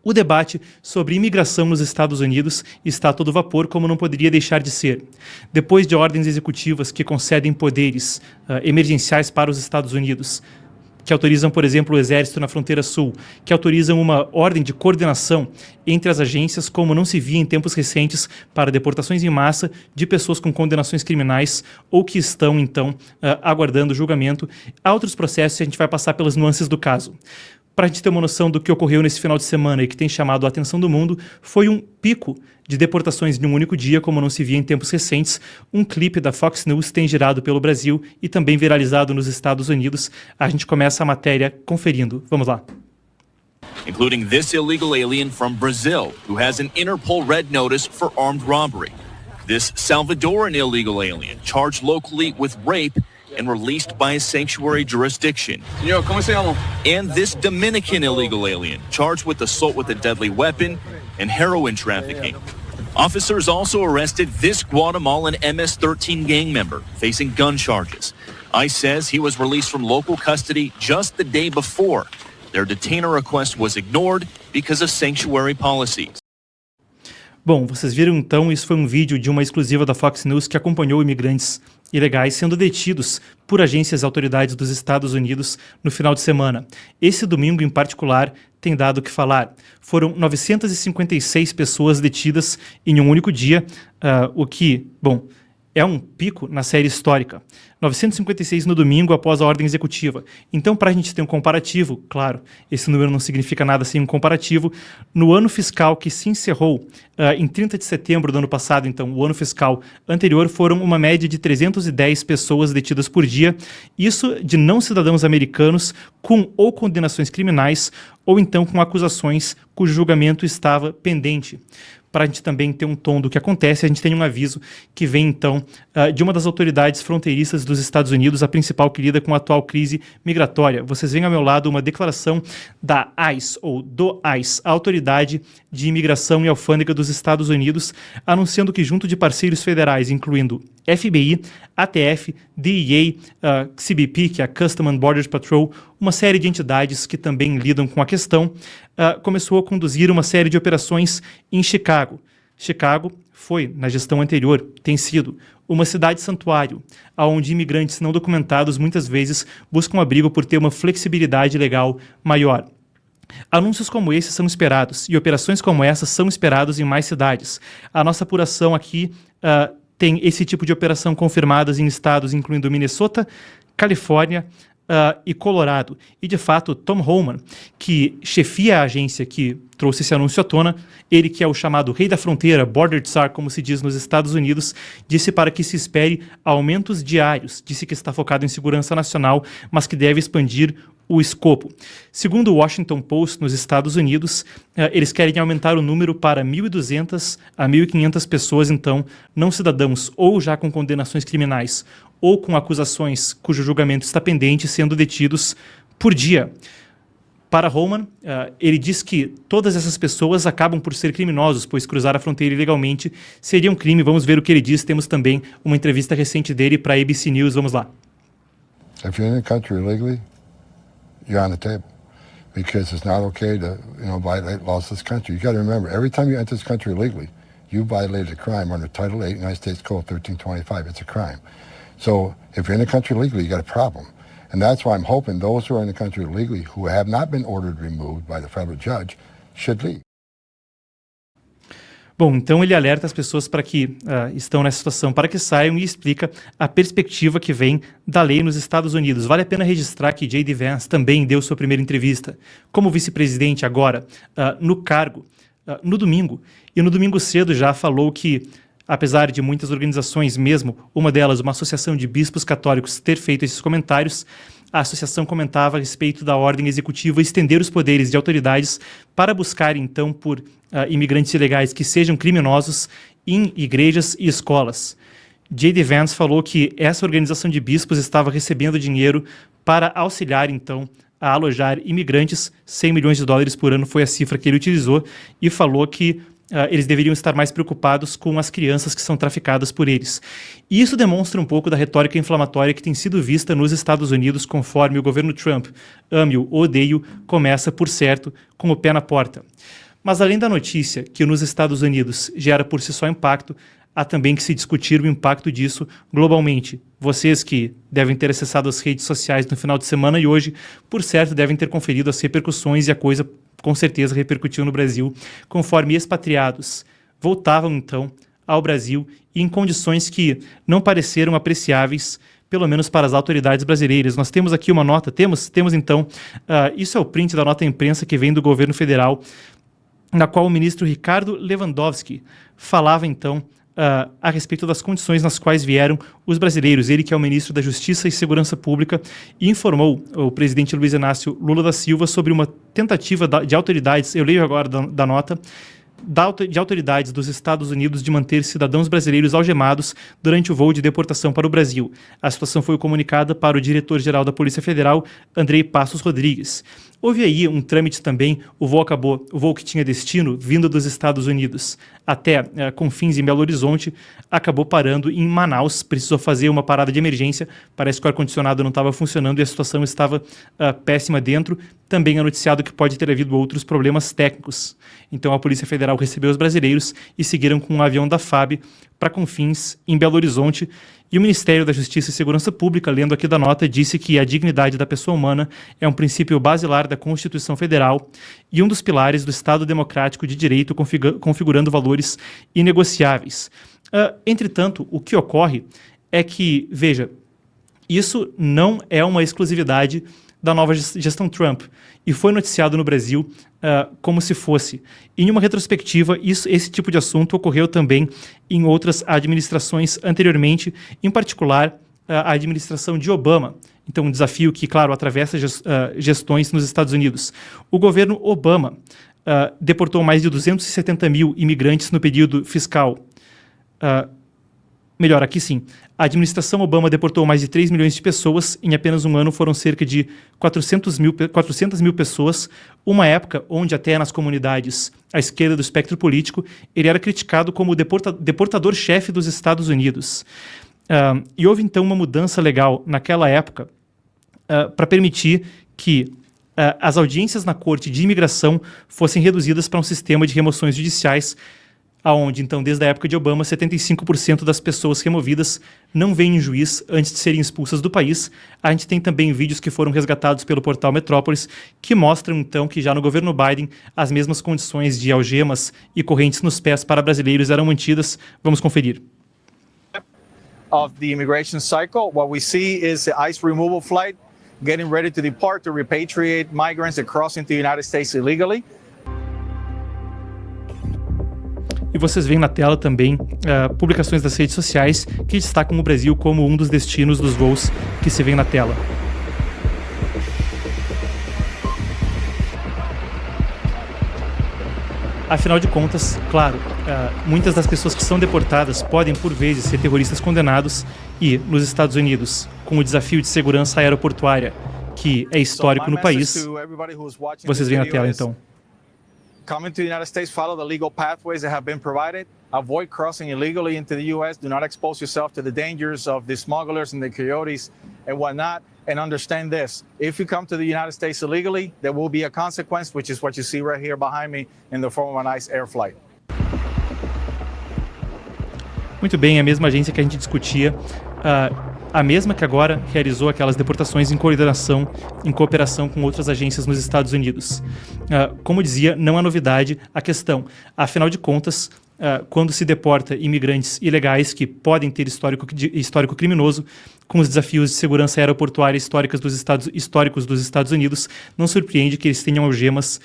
O debate sobre imigração nos Estados Unidos está a todo vapor, como não poderia deixar de ser. Depois de ordens executivas que concedem poderes emergenciais para os Estados Unidos, que autorizam, por exemplo, o Exército na fronteira sul, que autorizam uma ordem de coordenação entre as agências, como não se via em tempos recentes, para deportações em massa de pessoas com condenações criminais ou que estão, então, aguardando julgamento. Há outros processos e a gente vai passar pelas nuances do caso. Para a gente ter uma noção do que ocorreu nesse final de semana e que tem chamado a atenção do mundo, foi um pico de deportações em um único dia, como não se via em tempos recentes. Um clipe da Fox News tem girado pelo Brasil e também viralizado nos Estados Unidos. A gente começa a matéria conferindo. Vamos lá. Including this illegal alien from Brazil, who has an Interpol red notice for armed robbery. This Salvadoran illegal alien charged locally with rape and released by a sanctuary jurisdiction. Senhor, como se llama? And this Dominican illegal alien charged with assault with a deadly weapon and heroin trafficking. Officers also arrested this Guatemalan MS-13 gang member facing gun charges. ICE says he was released from local custody just the day before. Their detainer request was ignored because of sanctuary policies. Bom, vocês viram então, isso foi um vídeo de uma exclusiva da Fox News que acompanhou imigrantes ilegais sendo detidos por agências e autoridades dos Estados Unidos no final de semana. Esse domingo, em particular, tem dado o que falar. Foram 956 pessoas detidas em um único dia, o que, bom, é um pico na série histórica. 956 no domingo após a ordem executiva. Então, para a gente ter um comparativo, claro, esse número não significa nada sem um comparativo, no ano fiscal que se encerrou em 30 de setembro do ano passado, então, o ano fiscal anterior, foram uma média de 310 pessoas detidas por dia, isso de não cidadãos americanos com ou condenações criminais ou então com acusações cujo julgamento estava pendente. Para a gente também ter um tom do que acontece, a gente tem um aviso que vem, então, de uma das autoridades fronteiriças dos Estados Unidos, a principal que lida com a atual crise migratória. Vocês veem ao meu lado uma declaração da ICE, ou do ICE, a Autoridade de Imigração e Alfândega dos Estados Unidos, anunciando que, junto de parceiros federais, incluindo FBI, ATF, DEA, CBP, que é a Customs and Border Patrol, uma série de entidades que também lidam com a questão, começou a conduzir uma série de operações em Chicago. Chicago foi, na gestão anterior, tem sido uma cidade santuário, onde imigrantes não documentados muitas vezes buscam abrigo por ter uma flexibilidade legal maior. Anúncios como esse são esperados e operações como essas são esperadas em mais cidades. A nossa apuração aqui tem esse tipo de operação confirmadas em estados incluindo Minnesota, Califórnia e Colorado. E, de fato, Tom Homan, que chefia a agência que trouxe esse anúncio à tona, ele que é o chamado rei da fronteira, Border Czar, como se diz nos Estados Unidos, disse para que se espere aumentos diários. Disse que está focado em segurança nacional, mas que deve expandir o escopo. Segundo o Washington Post, nos Estados Unidos, eles querem aumentar o número para 1.200 a 1.500 pessoas, então, não cidadãos ou já com condenações criminais ou com acusações cujo julgamento está pendente, sendo detidos por dia. Para Homan, ele diz que todas essas pessoas acabam por ser criminosos, pois cruzar a fronteira ilegalmente seria um crime. Vamos ver o que ele diz. Temos também uma entrevista recente dele para a ABC News. Vamos lá. If you're in the country illegally, you're on the table, because it's not okay to, violate laws of this country. You got to remember, every time you enter this country illegally, you violated a crime under Title 8, United States Code 1325. It's a crime. So if you're in the country illegally, you got a problem. And that's why I'm hoping those who are in the country illegally, who have not been ordered removed by the federal judge, should leave. Bom, então ele alerta as pessoas para que estão nessa situação para que saiam e explica a perspectiva que vem da lei nos Estados Unidos. Vale a pena registrar que J.D. Vance também deu sua primeira entrevista como vice-presidente agora, no cargo, no domingo. E no domingo cedo já falou que, apesar de muitas organizações, mesmo uma delas, uma associação de bispos católicos, ter feito esses comentários, a associação comentava a respeito da ordem executiva estender os poderes de autoridades para buscar, então, por imigrantes ilegais que sejam criminosos em igrejas e escolas. J.D. Vance falou que essa organização de bispos estava recebendo dinheiro para auxiliar, então, a alojar imigrantes. $100 milhões por ano foi a cifra que ele utilizou, e falou que eles deveriam estar mais preocupados com as crianças que são traficadas por eles. E isso demonstra um pouco da retórica inflamatória que tem sido vista nos Estados Unidos conforme o governo Trump, ame-o ou odeie-o, começa, por certo, com o pé na porta. Mas além da notícia que nos Estados Unidos gera por si só impacto, há também que se discutir o impacto disso globalmente. Vocês que devem ter acessado as redes sociais no final de semana e hoje, por certo, devem ter conferido as repercussões, e a coisa com certeza repercutiu no Brasil, conforme expatriados voltavam então ao Brasil e em condições que não pareceram apreciáveis, pelo menos para as autoridades brasileiras. Nós temos aqui uma nota, temos então, isso é o print da nota à imprensa que vem do governo federal, na qual o ministro Ricardo Lewandowski falava então a respeito das condições nas quais vieram os brasileiros. Ele que é o ministro da Justiça e Segurança Pública, e informou o presidente Luiz Inácio Lula da Silva sobre uma tentativa de autoridades, eu leio agora da nota, de autoridades dos Estados Unidos de manter cidadãos brasileiros algemados durante o voo de deportação para o Brasil. A situação foi comunicada para o diretor-geral da Polícia Federal, Andrei Passos Rodrigues. Houve aí um trâmite também, o voo que tinha destino, vindo dos Estados Unidos até Confins em Belo Horizonte, acabou parando em Manaus, precisou fazer uma parada de emergência, parece que o ar-condicionado não estava funcionando e a situação estava péssima dentro. Também é noticiado que pode ter havido outros problemas técnicos. Então a Polícia Federal recebeu os brasileiros e seguiram com um avião da FAB para Confins, em Belo Horizonte, e o Ministério da Justiça e Segurança Pública, lendo aqui da nota, disse que a dignidade da pessoa humana é um princípio basilar da Constituição Federal e um dos pilares do Estado Democrático de Direito, configurando valores inegociáveis. Entretanto, o que ocorre é que, veja, isso não é uma exclusividade da nova gestão Trump, e foi noticiado no Brasil como se fosse. Em uma retrospectiva, esse tipo de assunto ocorreu também em outras administrações anteriormente, em particular a administração de Obama. Então, um desafio que, claro, atravessa gestões nos Estados Unidos. O governo Obama deportou mais de 270 mil imigrantes no período fiscal. Melhor, aqui sim. A administração Obama deportou mais de 3 milhões de pessoas. Em apenas um ano foram cerca de 400 mil pessoas. Uma época onde até nas comunidades à esquerda do espectro político ele era criticado como o deportador-chefe dos Estados Unidos. E houve então uma mudança legal naquela época para permitir que as audiências na Corte de Imigração fossem reduzidas para um sistema de remoções judiciais, aonde, então, desde a época de Obama, 75% das pessoas removidas não veem juiz antes de serem expulsas do país. A gente tem também vídeos que foram resgatados pelo portal Metrópolis, que mostram, então, que já no governo Biden, as mesmas condições de algemas e correntes nos pés para brasileiros eram mantidas. Vamos conferir. Of the immigration cycle, what we see is the ICE removal flight getting ready to depart to repatriate migrants that cross into the United States illegally. E vocês veem na tela também publicações das redes sociais que destacam o Brasil como um dos destinos dos voos que se vê na tela. Afinal de contas, claro, muitas das pessoas que são deportadas podem, por vezes, ser terroristas condenados e, nos Estados Unidos, com o desafio de segurança aeroportuária, que é histórico no país, vocês veem na tela, então. Coming to the United States, follow the legal pathways that have been provided. Avoid crossing illegally into the U.S. Do not expose yourself to the dangers of the smugglers and the coyotes and whatnot. And understand this, if you come to the United States illegally, there will be a consequence, which is what you see right here behind me in the form of an ICE air flight. Muito bem, a mesma agência que a gente discutia, a mesma que agora realizou aquelas deportações em cooperação com outras agências nos Estados Unidos. Como dizia, não é novidade a questão. Afinal de contas, quando se deporta imigrantes ilegais que podem ter histórico criminoso, com os desafios de segurança aeroportuária históricos dos Estados Unidos, não surpreende que eles tenham algemas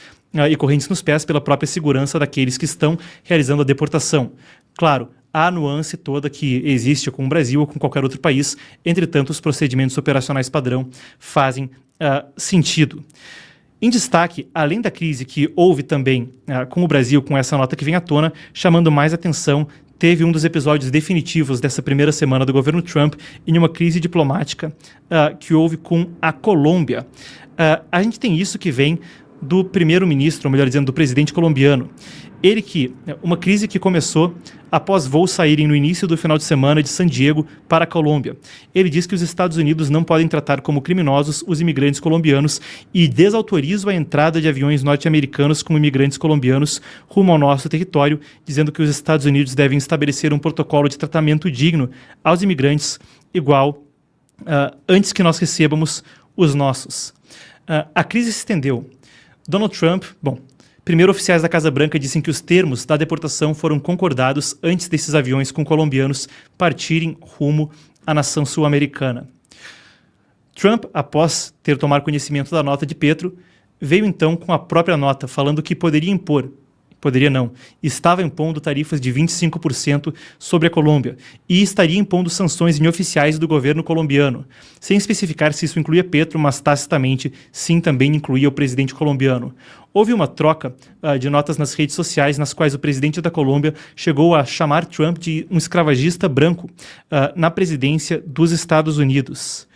e correntes nos pés pela própria segurança daqueles que estão realizando a deportação. Claro, há a nuance toda que existe com o Brasil ou com qualquer outro país, entretanto, os procedimentos operacionais padrão fazem sentido. Em destaque, além da crise que houve também com o Brasil, com essa nota que vem à tona, chamando mais atenção, teve um dos episódios definitivos dessa primeira semana do governo Trump em uma crise diplomática que houve com a Colômbia. A gente tem isso que vem do primeiro-ministro, ou melhor dizendo, do presidente colombiano. Ele uma crise que começou após voos saírem no início do final de semana de San Diego para a Colômbia. Ele diz que os Estados Unidos não podem tratar como criminosos os imigrantes colombianos e desautorizam a entrada de aviões norte-americanos com imigrantes colombianos rumo ao nosso território, dizendo que os Estados Unidos devem estabelecer um protocolo de tratamento digno aos imigrantes igual antes que nós recebamos os nossos. A crise se estendeu. Donald Trump, primeiro oficiais da Casa Branca dizem que os termos da deportação foram concordados antes desses aviões com colombianos partirem rumo à nação sul-americana. Trump, após ter tomado conhecimento da nota de Petro, veio então com a própria nota, falando que estava impondo tarifas de 25% sobre a Colômbia e estaria impondo sanções inoficiais do governo colombiano, sem especificar se isso incluía Petro, mas tacitamente sim também incluía o presidente colombiano. Houve uma troca de notas nas redes sociais nas quais o presidente da Colômbia chegou a chamar Trump de um escravagista branco na presidência dos Estados Unidos.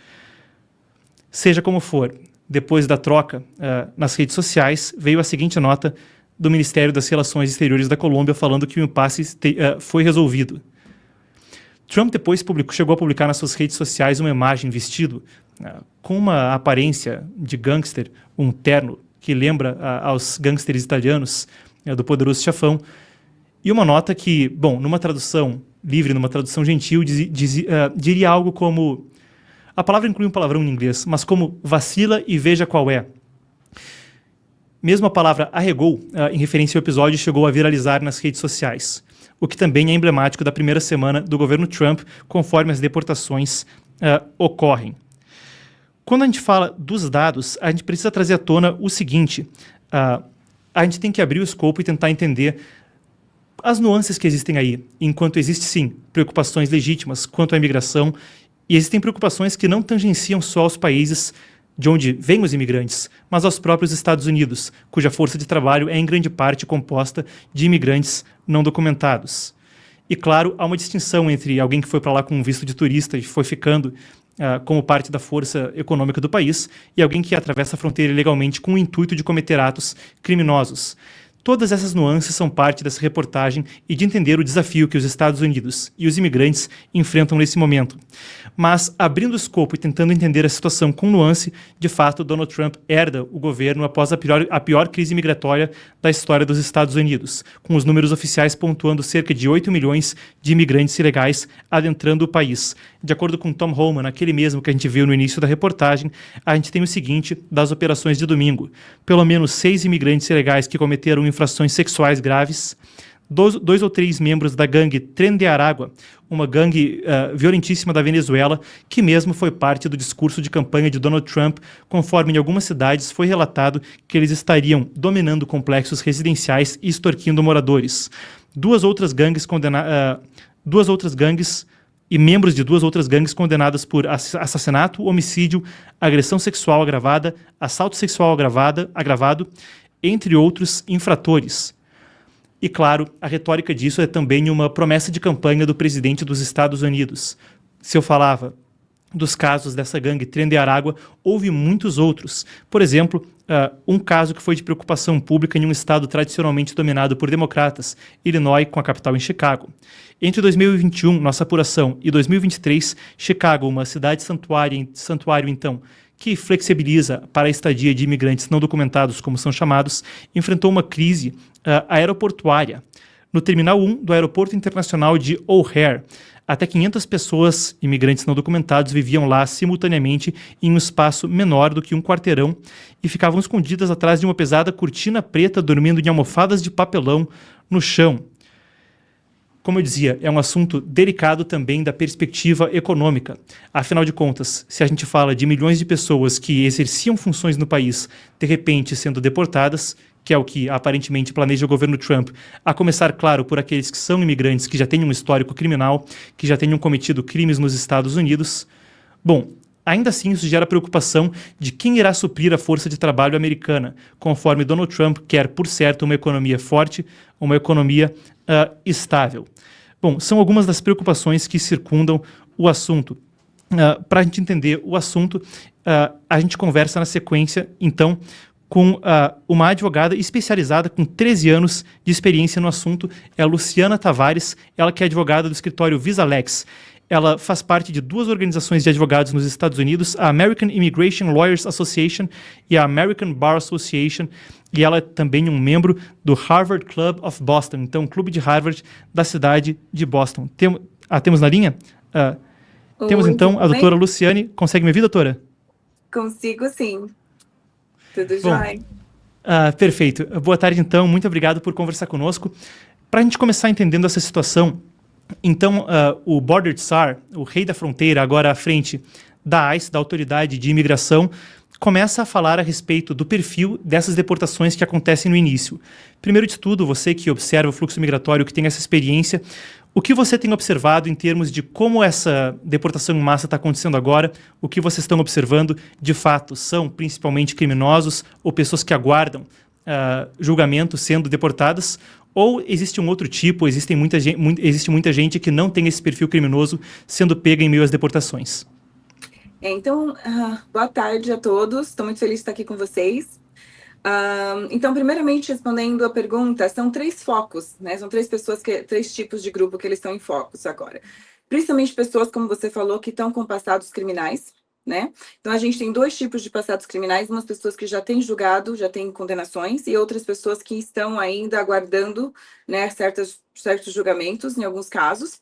Seja como for, depois da troca nas redes sociais, veio a seguinte nota do Ministério das Relações Exteriores da Colômbia falando que o impasse foi resolvido. Trump depois chegou a publicar nas suas redes sociais uma imagem vestido com uma aparência de gangster, um terno que lembra aos gangsters italianos do Poderoso Chefão, e uma nota que, numa tradução livre, numa tradução gentil, diria algo como... A palavra inclui um palavrão em inglês, mas como vacila e veja qual é. Mesmo a palavra arregou, em referência ao episódio, chegou a viralizar nas redes sociais, o que também é emblemático da primeira semana do governo Trump, conforme as deportações ocorrem. Quando a gente fala dos dados, a gente precisa trazer à tona o seguinte, a gente tem que abrir o escopo e tentar entender as nuances que existem aí, enquanto existe sim preocupações legítimas quanto à imigração, e existem preocupações que não tangenciam só os países de onde vêm os imigrantes, mas aos próprios Estados Unidos, cuja força de trabalho é em grande parte composta de imigrantes não documentados. E claro, há uma distinção entre alguém que foi para lá com um visto de turista e foi ficando como parte da força econômica do país e alguém que atravessa a fronteira ilegalmente com o intuito de cometer atos criminosos. Todas essas nuances são parte dessa reportagem e de entender o desafio que os Estados Unidos e os imigrantes enfrentam nesse momento. Mas, abrindo o escopo e tentando entender a situação com nuance, de fato, Donald Trump herda o governo após a pior crise migratória da história dos Estados Unidos, com os números oficiais pontuando cerca de 8 milhões de imigrantes ilegais adentrando o país. De acordo com Tom Homan, aquele mesmo que a gente viu no início da reportagem, a gente tem o seguinte das operações de domingo. Pelo menos 6 imigrantes ilegais que cometeram infrações sexuais graves, 2 ou 3 membros da gangue Tren de Aragua, uma gangue violentíssima da Venezuela, que mesmo foi parte do discurso de campanha de Donald Trump, conforme em algumas cidades foi relatado que eles estariam dominando complexos residenciais e extorquindo moradores. 2 outras gangues e membros de 2 outras gangues condenadas por assassinato, homicídio, agressão sexual agravada, assalto sexual agravado, entre outros infratores. E, claro, a retórica disso é também uma promessa de campanha do presidente dos Estados Unidos. Se eu falava dos casos dessa gangue Tren de Aragua, houve muitos outros. Por exemplo, um caso que foi de preocupação pública em um estado tradicionalmente dominado por democratas, Illinois, com a capital em Chicago. Entre 2021, nossa apuração, e 2023, Chicago, uma cidade santuário então, que flexibiliza para a estadia de imigrantes não documentados, como são chamados, enfrentou uma crise aeroportuária. No Terminal 1 do Aeroporto Internacional de O'Hare, até 500 pessoas, imigrantes não documentados, viviam lá simultaneamente em um espaço menor do que um quarteirão e ficavam escondidas atrás de uma pesada cortina preta, dormindo em almofadas de papelão no chão. Como eu dizia, é um assunto delicado também da perspectiva econômica. Afinal de contas, se a gente fala de milhões de pessoas que exerciam funções no país, de repente sendo deportadas, que é o que aparentemente planeja o governo Trump, a começar, claro, por aqueles que são imigrantes, que já têm um histórico criminal, que já tenham cometido crimes nos Estados Unidos. Bom, ainda assim isso gera preocupação de quem irá suprir a força de trabalho americana, conforme Donald Trump quer, por certo, uma economia forte, uma economia estável. Bom, são algumas das preocupações que circundam o assunto. Para a gente entender o assunto, a gente conversa na sequência, então, com uma advogada especializada com 13 anos de experiência no assunto, é a Luciana Tavares, ela que é advogada do escritório VisaLex. Ela faz parte de 2 organizações de advogados nos Estados Unidos, a American Immigration Lawyers Association e a American Bar Association, e ela é também um membro do Harvard Club of Boston, então um clube de Harvard da cidade de Boston. Temos na linha? Temos então a doutora Luciane. Consegue me ouvir, doutora? Consigo, sim. Tudo jóia. Perfeito. Boa tarde, então. Muito obrigado por conversar conosco. Para a gente começar entendendo essa situação, então, o Border Tsar, o rei da fronteira, agora à frente da ICE, da Autoridade de Imigração, começa a falar a respeito do perfil dessas deportações que acontecem no início. Primeiro de tudo, você que observa o fluxo migratório, que tem essa experiência, o que você tem observado em termos de como essa deportação em massa está acontecendo agora? O que vocês estão observando, de fato, são principalmente criminosos ou pessoas que aguardam julgamento sendo deportadas? Ou existe um outro tipo, existe muita gente que não tem esse perfil criminoso sendo pega em meio às deportações? Então, boa tarde a todos. Estou muito feliz de estar aqui com vocês. Então, primeiramente, respondendo a pergunta, são 3 focos, né? São 3 tipos de grupo que eles estão em focos agora. Principalmente pessoas, como você falou, que estão com passados criminais, né? Então, a gente tem 2 tipos de passados criminais, umas pessoas que já têm julgado, já têm condenações, e outras pessoas que estão ainda aguardando, né, certos julgamentos, em alguns casos.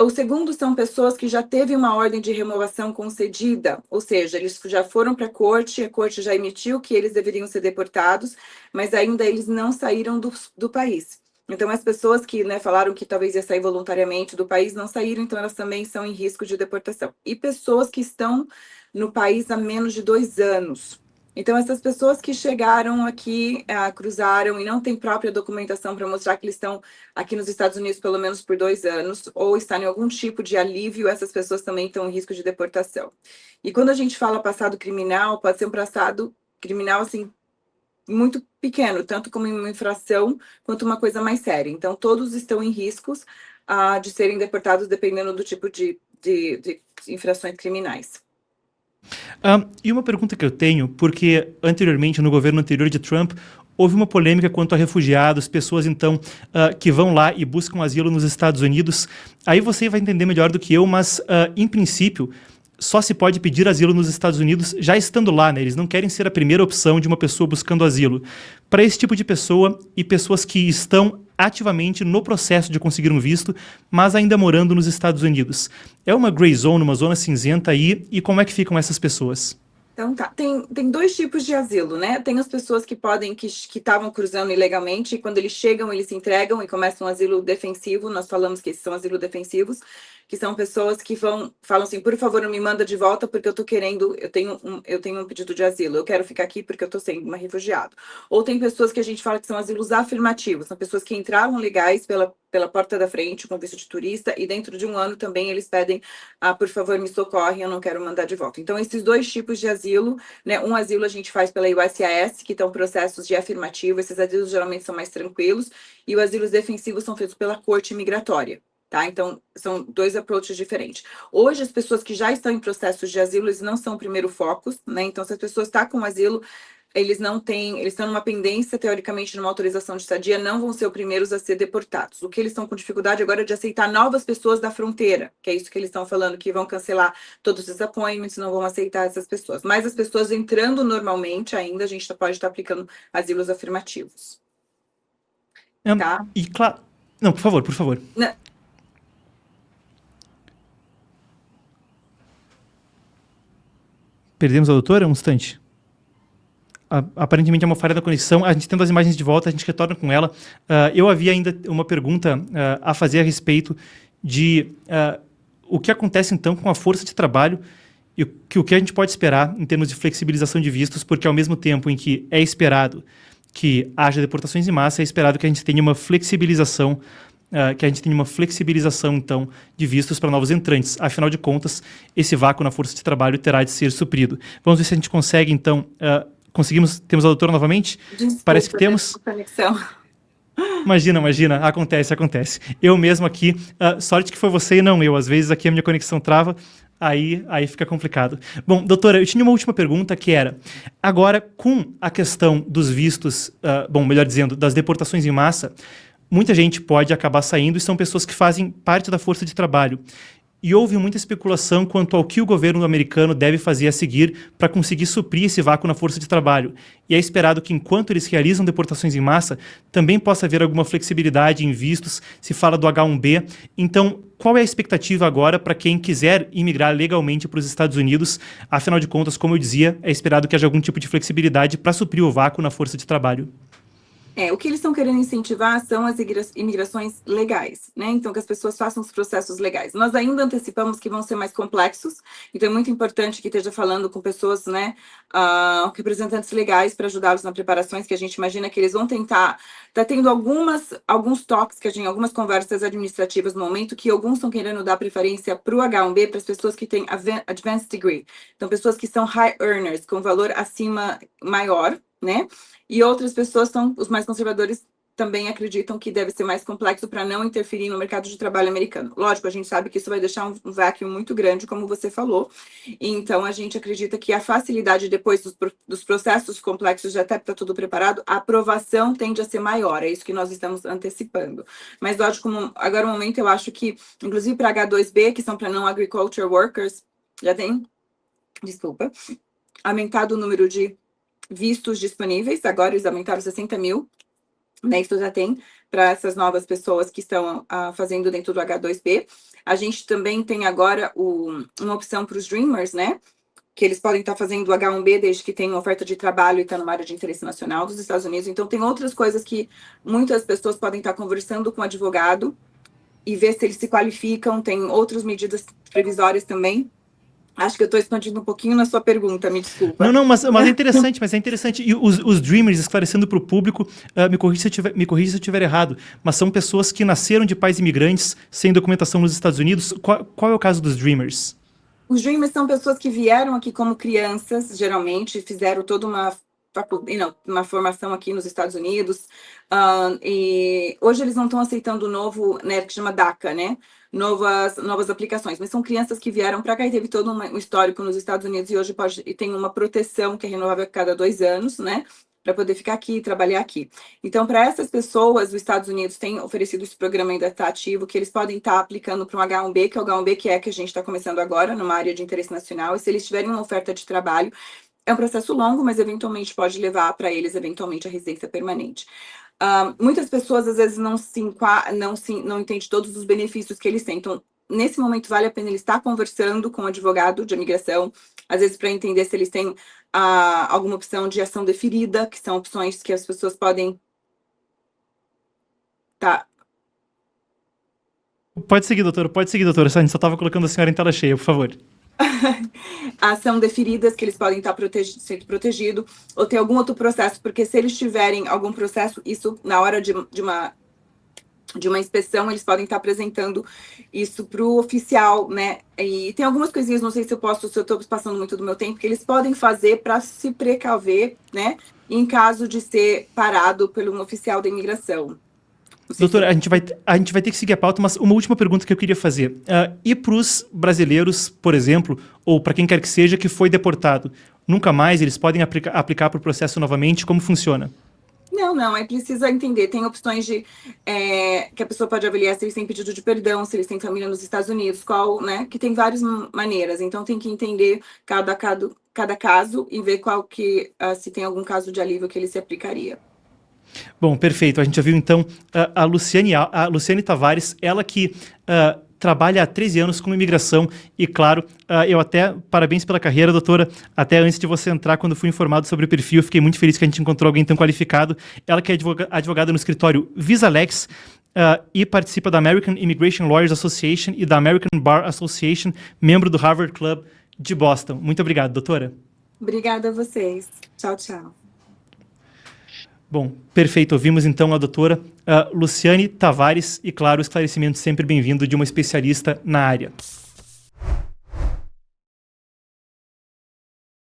O segundo são pessoas que já teve uma ordem de removação concedida, ou seja, eles já foram para a corte já emitiu que eles deveriam ser deportados, mas ainda eles não saíram do país. Então, as pessoas que, né, falaram que talvez ia sair voluntariamente do país não saíram, então elas também são em risco de deportação. E pessoas que estão no país há menos de 2 anos. Então, essas pessoas que chegaram aqui, cruzaram e não têm própria documentação para mostrar que eles estão aqui nos Estados Unidos pelo menos por 2 anos, ou estão em algum tipo de alívio, essas pessoas também estão em risco de deportação. E quando a gente fala passado criminal, pode ser um passado criminal, assim, muito pequeno, tanto como uma infração, quanto uma coisa mais séria. Então, todos estão em riscos de serem deportados, dependendo do tipo de infrações criminais. E uma pergunta que eu tenho, porque anteriormente, no governo anterior de Trump, houve uma polêmica quanto a refugiados, pessoas, então, que vão lá e buscam asilo nos Estados Unidos. Aí você vai entender melhor do que eu, mas, em princípio, só se pode pedir asilo nos Estados Unidos já estando lá, né? Eles não querem ser a primeira opção de uma pessoa buscando asilo. Para esse tipo de pessoa e pessoas que estão ativamente no processo de conseguir um visto, mas ainda morando nos Estados Unidos. É uma gray zone, uma zona cinzenta aí, e como é que ficam essas pessoas? Então tá, tem 2 tipos de asilo, né? Tem as pessoas que estavam cruzando ilegalmente, e quando eles chegam, eles se entregam e começam um asilo defensivo. Nós falamos que esses são asilos defensivos, que são pessoas que falam assim, por favor, não me manda de volta porque eu tenho um pedido de asilo, eu quero ficar aqui porque eu estou sendo uma refugiado. Ou tem pessoas que a gente fala que são asilos afirmativos, são pessoas que entraram legais pela porta da frente com visto de turista, e dentro de 1 ano também eles pedem, por favor, me socorre, eu não quero mandar de volta. Então, esses 2 tipos de asilo, né? Um asilo a gente faz pela USCIS, que estão processos de afirmativo, esses asilos geralmente são mais tranquilos, e os asilos defensivos são feitos pela corte migratória. Tá? Então, são 2 approaches diferentes. Hoje, as pessoas que já estão em processos de asilo, eles não são o primeiro foco, né? Então, se as pessoas estão com asilo, eles estão numa pendência, teoricamente, numa autorização de estadia, não vão ser os primeiros a ser deportados. O que eles estão com dificuldade agora é de aceitar novas pessoas da fronteira, que é isso que eles estão falando, que vão cancelar todos os appointments, não vão aceitar essas pessoas. Mas as pessoas entrando normalmente ainda, a gente pode estar aplicando asilos afirmativos. Tá? E claro... Não, por favor. Não. Perdemos a doutora? Um instante. Aparentemente é uma falha da conexão. A gente tendo as imagens de volta, a gente retorna com ela. Eu havia ainda uma pergunta a fazer a respeito de o que acontece então com a força de trabalho e o que a gente pode esperar em termos de flexibilização de vistos, porque ao mesmo tempo em que é esperado que haja deportações em massa, é esperado que a gente tenha uma flexibilização então, de vistos para novos entrantes. Afinal de contas, esse vácuo na força de trabalho terá de ser suprido. Vamos ver se a gente consegue, então... temos a doutora novamente? Desculpa, parece que temos. Conexão. Imagina, acontece. Eu mesmo aqui, sorte que foi você e não eu. Às vezes aqui a minha conexão trava, Aí fica complicado. Bom, doutora, eu tinha uma última pergunta que era, agora com a questão dos vistos, melhor dizendo, das deportações em massa, muita gente pode acabar saindo e são pessoas que fazem parte da força de trabalho. E houve muita especulação quanto ao que o governo americano deve fazer a seguir para conseguir suprir esse vácuo na força de trabalho. E é esperado que, enquanto eles realizam deportações em massa, também possa haver alguma flexibilidade em vistos, se fala do H-1B. Então, qual é a expectativa agora para quem quiser imigrar legalmente para os Estados Unidos? Afinal de contas, como eu dizia, é esperado que haja algum tipo de flexibilidade para suprir o vácuo na força de trabalho. O que eles estão querendo incentivar são as imigrações legais, né? Então, que as pessoas façam os processos legais. Nós ainda antecipamos que vão ser mais complexos, então é muito importante que esteja falando com pessoas, né, representantes legais para ajudá-los nas preparações, que a gente imagina que eles vão tentar. Está tendo alguns toques, algumas conversas administrativas no momento, que alguns estão querendo dar preferência para o H-1B, para as pessoas que têm advanced degree. Então, pessoas que são high earners, com valor acima maior, né? E outras pessoas os mais conservadores também acreditam que deve ser mais complexo para não interferir no mercado de trabalho americano. Lógico, a gente sabe que isso vai deixar um vácuo muito grande, como você falou. Então, a gente acredita que a facilidade depois dos processos complexos, já até está tudo preparado, a aprovação tende a ser maior. É isso que nós estamos antecipando. Mas, lógico, agora no momento, eu acho que, inclusive para H-2B, que são para non-agriculture workers, já tem, aumentado o número de vistos disponíveis, agora eles aumentaram 60 mil, né, isso já tem para essas novas pessoas que estão fazendo dentro do H-2B. A gente também tem agora uma opção para os Dreamers, né, que eles podem estar fazendo o H-1B desde que tenham oferta de trabalho e está numa área de interesse nacional dos Estados Unidos. Então, tem outras coisas que muitas pessoas podem estar conversando com o advogado e ver se eles se qualificam. Tem outras medidas provisórias também. Acho que eu estou expandindo um pouquinho na sua pergunta, me desculpa. Não, mas é interessante, E os Dreamers, esclarecendo para o público, me corrija se eu estiver errado, mas são pessoas que nasceram de pais imigrantes sem documentação nos Estados Unidos. Qual é o caso dos Dreamers? Os Dreamers são pessoas que vieram aqui como crianças, geralmente, fizeram toda uma formação aqui nos Estados Unidos, e hoje eles não estão aceitando o novo, né, que chama DACA, né? Novas aplicações, mas são crianças que vieram para cá e teve todo um histórico nos Estados Unidos e hoje tem uma proteção que é renovável a cada 2 anos, né, para poder ficar aqui e trabalhar aqui. Então, para essas pessoas, os Estados Unidos tem oferecido esse programa, ainda está ativo, que eles podem estar aplicando para um H-1B, que é o H-1B que a gente está começando agora, numa área de interesse nacional, e se eles tiverem uma oferta de trabalho, é um processo longo, mas eventualmente pode levar para eles, eventualmente, a residência permanente. Muitas pessoas, às vezes, não entendem todos os benefícios que eles têm. Então, nesse momento, vale a pena ele estar conversando com o advogado de imigração, às vezes, para entender se eles têm alguma opção de ação deferida, que são opções que as pessoas podem... Pode seguir, doutora. A gente só estava colocando a senhora em tela cheia, por favor. Ação deferidas, que eles podem estar sendo protegidos, ou ter algum outro processo, porque se eles tiverem algum processo, isso na hora de uma inspeção, eles podem estar apresentando isso para o oficial, né? E tem algumas coisinhas, não sei se eu estou passando muito do meu tempo, que eles podem fazer para se precaver, né? Em caso de ser parado por um oficial da imigração. Doutora, a gente vai ter que seguir a pauta, mas uma última pergunta que eu queria fazer. E para os brasileiros, por exemplo, ou para quem quer que seja, que foi deportado, nunca mais eles podem aplicar para o processo novamente? Como funciona? Não, aí precisa entender. Tem opções que a pessoa pode avaliar se eles têm pedido de perdão, se eles têm família nos Estados Unidos, né? Que tem várias maneiras. Então, tem que entender cada caso e ver se tem algum caso de alívio que ele se aplicaria. Bom, perfeito. A gente já viu, então, a Luciane Tavares, ela que trabalha há 13 anos com imigração e, claro, parabéns pela carreira, doutora. Até antes de você entrar, quando fui informado sobre o perfil, fiquei muito feliz que a gente encontrou alguém tão qualificado. Ela que é advogada no escritório VisaLex e participa da American Immigration Lawyers Association e da American Bar Association, membro do Harvard Club de Boston. Muito obrigado, doutora. Obrigada a vocês. Tchau, tchau. Bom, perfeito. Ouvimos então a doutora Luciane Tavares e, claro, o esclarecimento sempre bem-vindo de uma especialista na área.